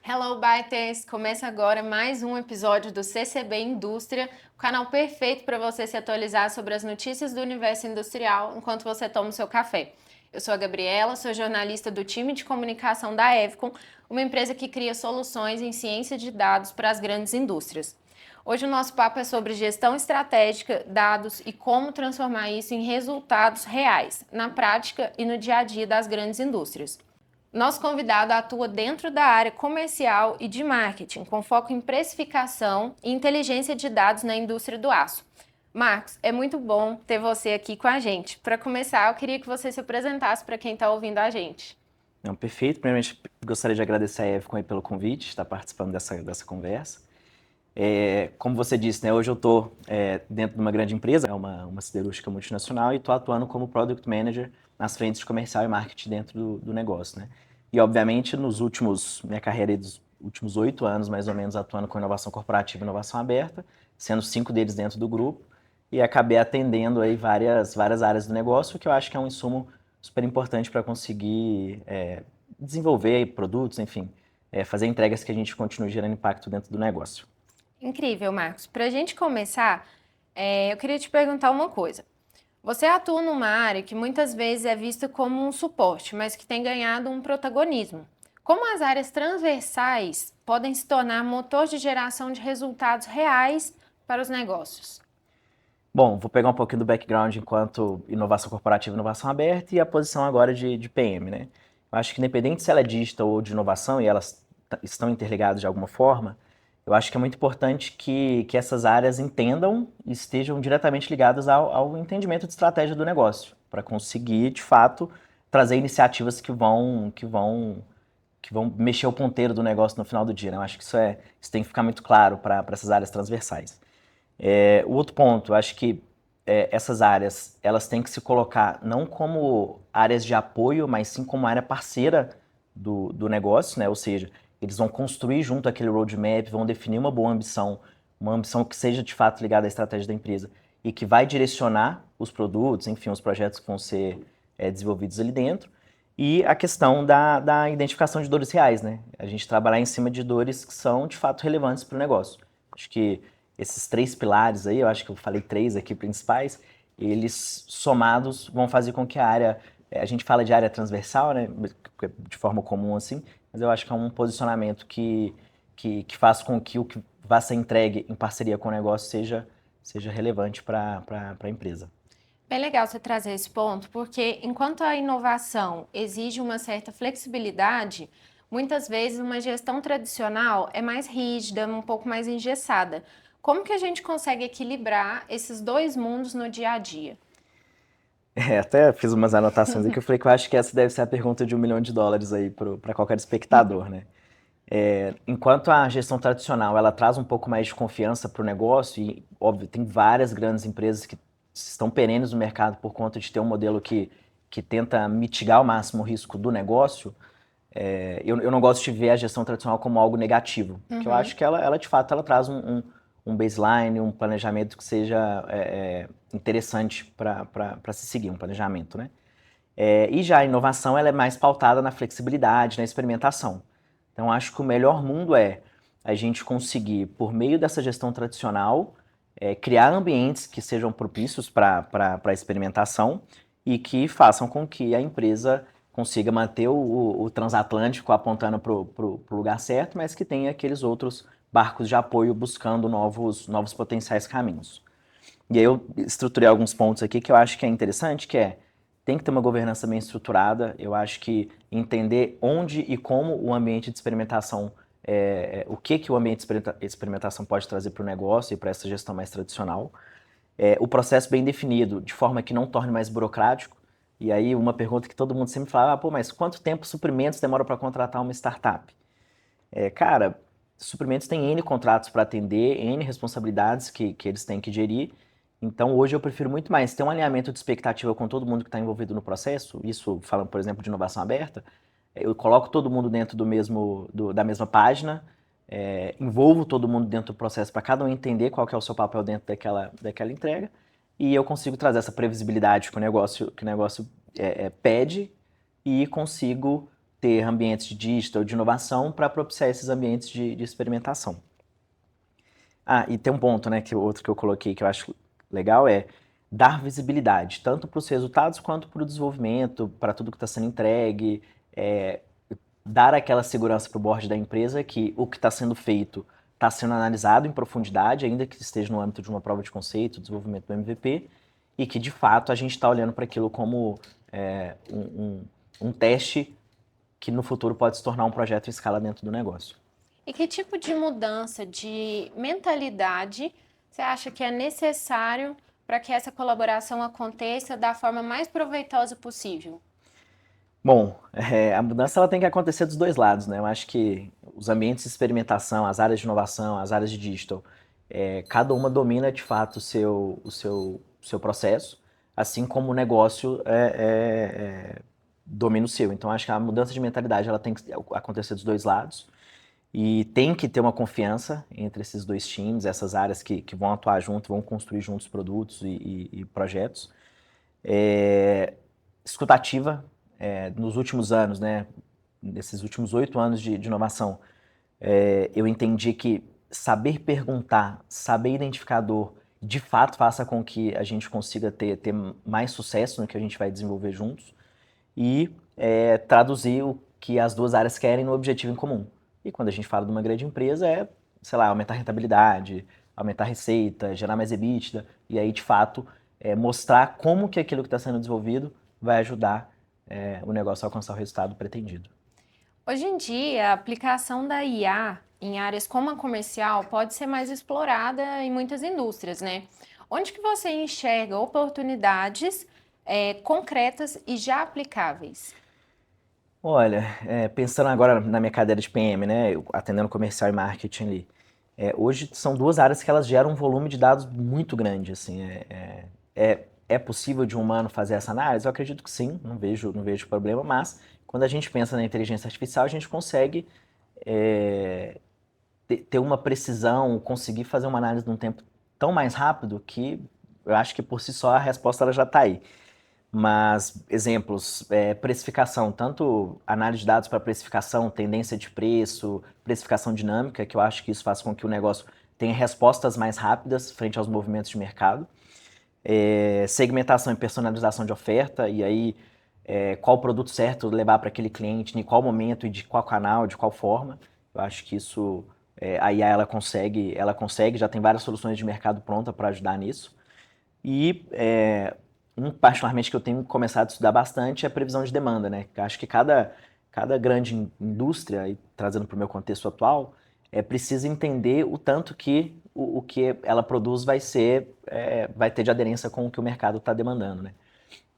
Hello, Biters! Começa agora mais um episódio do CCB Indústria, o canal perfeito para você se atualizar sobre as notícias do universo industrial enquanto você toma o seu café. Eu sou a Gabriela, sou jornalista do time de comunicação da Evcom, uma empresa que cria soluções em ciência de dados para as grandes indústrias. Hoje o nosso papo é sobre gestão estratégica, dados e como transformar isso em resultados reais, na prática e no dia a dia das grandes indústrias. Nosso convidado atua dentro da área comercial e de marketing, com foco em precificação e inteligência de dados na indústria do aço. Marcos, é muito bom ter você aqui com a gente. Para começar, eu queria que você se apresentasse para quem está ouvindo a gente. Não, perfeito. Primeiramente, gostaria de agradecer a Evcom aí pelo convite, estar participando dessa conversa. Como você disse, né, hoje eu estou dentro de uma grande empresa, é uma siderúrgica multinacional, e estou atuando como Product Manager nas frentes de comercial e marketing dentro do negócio, né? E, obviamente, minha carreira dos últimos 8 anos, mais ou menos, atuando com inovação corporativa e inovação aberta, sendo 5 deles dentro do grupo, e acabei atendendo aí várias áreas do negócio, que eu acho que é um insumo super importante para conseguir desenvolver produtos, enfim, fazer entregas que a gente continue gerando impacto dentro do negócio. Incrível, Marcos. Para a gente começar, eu queria te perguntar uma coisa. Você atua numa área que muitas vezes é vista como um suporte, mas que tem ganhado um protagonismo. Como as áreas transversais podem se tornar motor de geração de resultados reais para os negócios? Bom, vou pegar um pouquinho do background enquanto inovação corporativa e inovação aberta e a posição agora de PM, né? Eu acho que independente se ela é digital ou de inovação e elas estão interligadas de alguma forma, eu acho que é muito importante que essas áreas entendam e estejam diretamente ligadas ao entendimento de estratégia do negócio, para conseguir, de fato, trazer iniciativas que vão mexer o ponteiro do negócio no final do dia, né? Eu acho que isso tem que ficar muito claro para essas áreas transversais. O outro ponto, eu acho que essas áreas elas têm que se colocar não como áreas de apoio, mas sim como área parceira do negócio, né? Ou seja, eles vão construir junto aquele roadmap, vão definir uma ambição que seja de fato ligada à estratégia da empresa e que vai direcionar os produtos, enfim, os projetos que vão ser desenvolvidos ali dentro. E a questão da identificação de dores reais, né? A gente trabalhar em cima de dores que são de fato relevantes para o negócio. Acho que esses 3 pilares aí, eu acho que eu falei 3 aqui principais, eles somados vão fazer com que a área, a gente fala de área transversal, né, de forma comum assim, mas eu acho que é um posicionamento que faz com que o que vá ser entregue em parceria com o negócio seja relevante para a empresa. Bem legal você trazer esse ponto, porque enquanto a inovação exige uma certa flexibilidade, muitas vezes uma gestão tradicional é mais rígida, um pouco mais engessada. Como que a gente consegue equilibrar esses dois mundos no dia a dia? Até fiz umas anotações aqui, eu falei que eu acho que essa deve ser a pergunta de US$ 1 milhão aí para qualquer espectador, né? Enquanto a gestão tradicional ela traz um pouco mais de confiança para o negócio, e óbvio, tem várias grandes empresas que estão perenes no mercado por conta de ter um modelo que tenta mitigar ao máximo o risco do negócio, eu não gosto de ver a gestão tradicional como algo negativo, porque eu acho que ela de fato ela traz um baseline, um planejamento que seja interessante para se seguir, um planejamento, né? E já a inovação ela é mais pautada na flexibilidade, na experimentação. Então, acho que o melhor mundo é a gente conseguir, por meio dessa gestão tradicional, criar ambientes que sejam propícios para a experimentação e que façam com que a empresa consiga manter o transatlântico apontando para o lugar certo, mas que tenha aqueles outros barcos de apoio buscando novos potenciais caminhos. E aí eu estruturei alguns pontos aqui que eu acho que é interessante, tem que ter uma governança bem estruturada. Eu acho que entender onde e como o ambiente de experimentação, o que o ambiente de experimentação pode trazer para o negócio e para essa gestão mais tradicional. O processo bem definido, de forma que não torne mais burocrático. E aí uma pergunta que todo mundo sempre fala, pô, mas quanto tempo suprimentos demora para contratar uma startup? Cara, suprimentos têm N contratos para atender, N responsabilidades que eles têm que gerir. Então, hoje eu prefiro muito mais ter um alinhamento de expectativa com todo mundo que está envolvido no processo. Isso, falando, por exemplo, de inovação aberta. Eu coloco todo mundo dentro da mesma página, envolvo todo mundo dentro do processo para cada um entender qual que é o seu papel dentro daquela entrega. E eu consigo trazer essa previsibilidade que o negócio pede e consigo ter ambientes de digital, de inovação, para propiciar esses ambientes de experimentação. Ah, e tem um ponto, né, outro que eu coloquei que eu acho legal é dar visibilidade, tanto para os resultados quanto para o desenvolvimento, para tudo que está sendo entregue, é, dar aquela segurança para o board da empresa que o que está sendo feito está sendo analisado em profundidade, ainda que esteja no âmbito de uma prova de conceito, desenvolvimento do MVP, e que de fato a gente está olhando para aquilo como um teste que no futuro pode se tornar um projeto em escala dentro do negócio. E que tipo de mudança de mentalidade você acha que é necessário para que essa colaboração aconteça da forma mais proveitosa possível? Bom, a mudança ela tem que acontecer dos dois lados, né? Eu acho que os ambientes de experimentação, as áreas de inovação, as áreas de digital, cada uma domina de fato o seu processo, assim como o negócio domina o seu. Então, acho que a mudança de mentalidade ela tem que acontecer dos dois lados e tem que ter uma confiança entre esses dois times, essas áreas que vão atuar junto, vão construir juntos produtos e projetos. Escutativa, nos últimos anos, né, nesses últimos 8 anos de inovação, eu entendi que saber perguntar, saber identificar a dor, de fato faça com que a gente consiga ter mais sucesso no que a gente vai desenvolver juntos e traduzir o que as duas áreas querem no objetivo em comum. E quando a gente fala de uma grande empresa, sei lá, aumentar a rentabilidade, aumentar a receita, gerar mais EBITDA, e aí, de fato, mostrar como que aquilo que está sendo desenvolvido vai ajudar o negócio a alcançar o resultado pretendido. Hoje em dia, a aplicação da IA em áreas como a comercial pode ser mais explorada em muitas indústrias, né? Onde que você enxerga oportunidades concretas e já aplicáveis? Olha, pensando agora na minha cadeira de PM, né, atendendo comercial e marketing ali, hoje são duas áreas que elas geram um volume de dados muito grande, assim, é possível de um humano fazer essa análise? Eu acredito que sim, não vejo problema, mas quando a gente pensa na inteligência artificial, a gente consegue ter uma precisão, conseguir fazer uma análise num tempo tão mais rápido que eu acho que por si só a resposta ela já está aí. Mas, exemplos, precificação, tanto análise de dados para precificação, tendência de preço, precificação dinâmica, que eu acho que isso faz com que o negócio tenha respostas mais rápidas frente aos movimentos de mercado. Segmentação e personalização de oferta, e aí qual produto certo levar para aquele cliente, em qual momento e de qual canal, de qual forma. Eu acho que isso, a IA ela consegue, já tem várias soluções de mercado pronta para ajudar nisso. E particularmente que eu tenho começado a estudar bastante é a previsão de demanda, né? Eu acho que cada grande indústria, e trazendo para o meu contexto atual, precisa entender o tanto que o que ela produz vai ter de aderência com o que o mercado está demandando, né?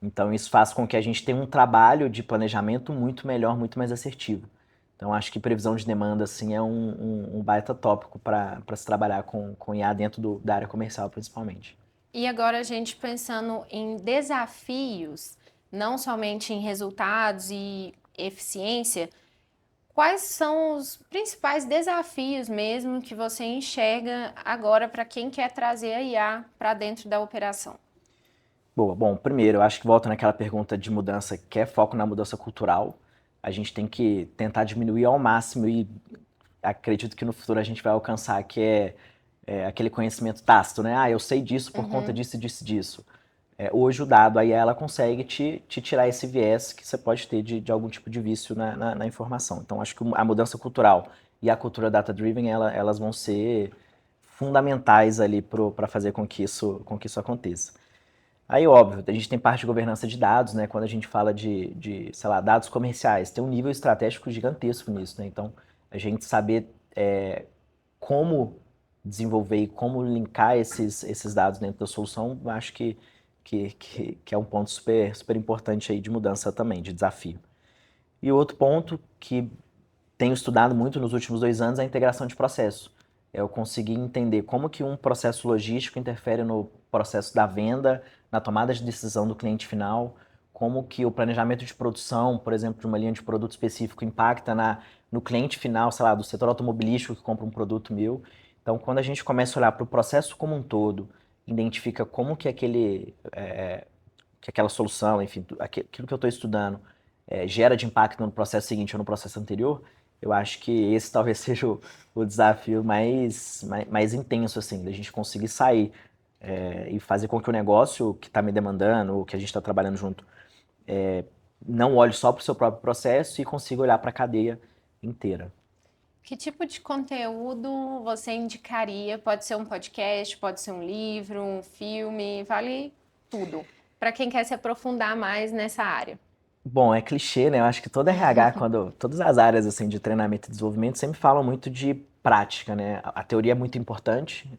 Então isso faz com que a gente tenha um trabalho de planejamento muito melhor, muito mais assertivo. Então acho que previsão de demanda assim é um baita tópico para se trabalhar com IA dentro da área comercial principalmente. E agora a gente pensando em desafios, não somente em resultados e eficiência, quais são os principais desafios mesmo que você enxerga agora para quem quer trazer a IA para dentro da operação? Boa. Bom, primeiro, eu acho que volta naquela pergunta de mudança, que é foco na mudança cultural. A gente tem que tentar diminuir ao máximo e acredito que no futuro a gente vai alcançar, que é aquele conhecimento tácito, né? Ah, eu sei disso por conta disso, disso, disso. Hoje o dado aí ela consegue te tirar esse viés que você pode ter de algum tipo de vício na informação. Então acho que a mudança cultural e a cultura data-driven, elas vão ser fundamentais ali para fazer com que isso aconteça. Aí, óbvio, a gente tem parte de governança de dados, né? Quando a gente fala sei lá, dados comerciais, tem um nível estratégico gigantesco nisso, né? Então, a gente saber como desenvolver e como linkar esses dados dentro da solução, eu acho que é um ponto super, super importante aí de mudança também, de desafio. E outro ponto que tenho estudado muito nos últimos 2 anos é a integração de processo. Eu consegui entender como que um processo logístico interfere no processo da venda, na tomada de decisão do cliente final, como que o planejamento de produção, por exemplo, de uma linha de produto específico impacta no cliente final, sei lá, do setor automobilístico que compra um produto meu. Então, quando a gente começa a olhar para o processo como um todo, identifica como que aquela solução, enfim, aquilo que eu estou estudando, gera de impacto no processo seguinte ou no processo anterior, eu acho que esse talvez seja o desafio mais intenso, assim, da gente conseguir sair e fazer com que o negócio que está me demandando, ou que a gente está trabalhando junto, não olhe só para o seu próprio processo e consiga olhar para a cadeia inteira. Que tipo de conteúdo você indicaria? Pode ser um podcast, pode ser um livro, um filme, vale tudo. Para quem quer se aprofundar mais nessa área. Bom, é clichê, né? Eu acho que todo RH, todas as áreas assim de treinamento e desenvolvimento sempre falam muito de prática, né? A teoria é muito importante.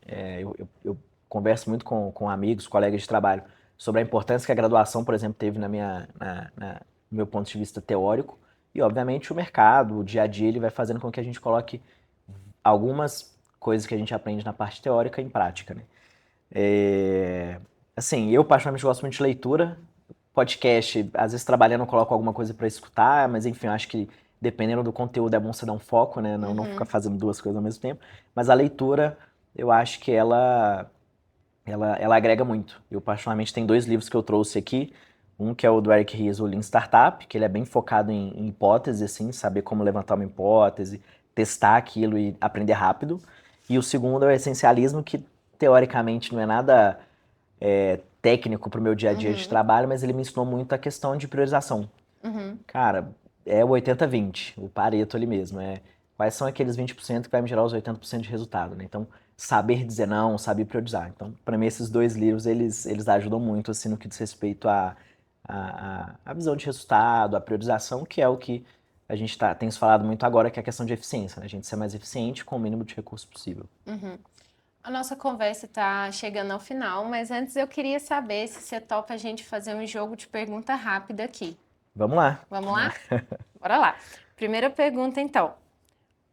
Eu converso muito com amigos, colegas de trabalho sobre a importância que a graduação, por exemplo, teve no meu ponto de vista teórico. E, obviamente, o mercado, o dia a dia, ele vai fazendo com que a gente coloque algumas coisas que a gente aprende na parte teórica em prática, né? Assim, eu particularmente gosto muito de leitura. Podcast, às vezes trabalhando eu coloco alguma coisa para escutar, mas enfim, eu acho que dependendo do conteúdo é bom você dar um foco, né? Não ficar fazendo duas coisas ao mesmo tempo. Mas a leitura, eu acho que ela agrega muito. Eu particularmente tenho dois livros que eu trouxe aqui. Um que é o do Eric Ries, o Lean Startup, que ele é bem focado em hipótese, assim, saber como levantar uma hipótese, testar aquilo e aprender rápido. E o segundo é o Essencialismo, que teoricamente não é nada técnico para o meu dia a dia de trabalho, mas ele me ensinou muito a questão de priorização. Cara, é o 80-20, o Pareto ali mesmo. Quais são aqueles 20% que vai me gerar os 80% de resultado, né? Então, saber dizer não, saber priorizar. Então, para mim, esses dois livros, eles ajudam muito, assim, no que diz respeito à visão de resultado, à priorização, que é o que a gente tem se falado muito agora, que é a questão de eficiência, né? A gente ser mais eficiente com o mínimo de recurso possível. A nossa conversa está chegando ao final, mas antes eu queria saber se você topa a gente fazer um jogo de pergunta rápida aqui. Vamos lá. Vamos lá? Bora lá. Primeira pergunta, então.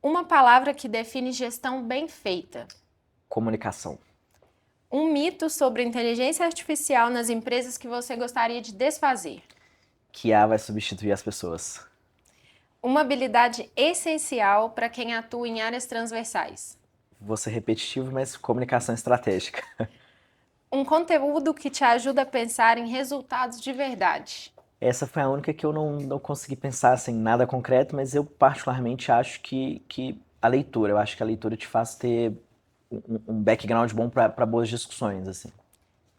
Uma palavra que define gestão bem feita. Comunicação. Um mito sobre inteligência artificial nas empresas que você gostaria de desfazer. Que a vai substituir as pessoas. Uma habilidade essencial para quem atua em áreas transversais. Vou ser repetitivo, mas comunicação estratégica. Um conteúdo que te ajuda a pensar em resultados de verdade. Essa foi a única que eu não consegui pensar assim, nada concreto, mas eu particularmente acho que a leitura, eu acho que a leitura te faz ter um background bom para boas discussões, assim.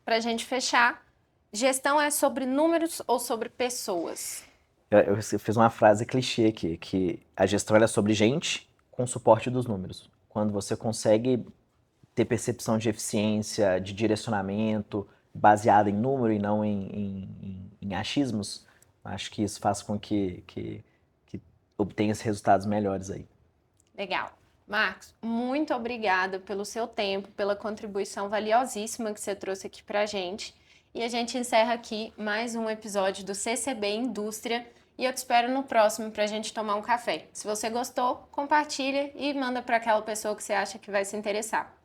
Para a gente fechar, gestão é sobre números ou sobre pessoas? Eu fiz uma frase clichê aqui, que a gestão ela é sobre gente com suporte dos números. Quando você consegue ter percepção de eficiência, de direcionamento, baseada em número e não em achismos, acho que isso faz com que obtenha esses resultados melhores aí. Legal. Marcos, muito obrigada pelo seu tempo, pela contribuição valiosíssima que você trouxe aqui para a gente. E a gente encerra aqui mais um episódio do CCB Indústria. E eu te espero no próximo para a gente tomar um café. Se você gostou, compartilha e manda para aquela pessoa que você acha que vai se interessar.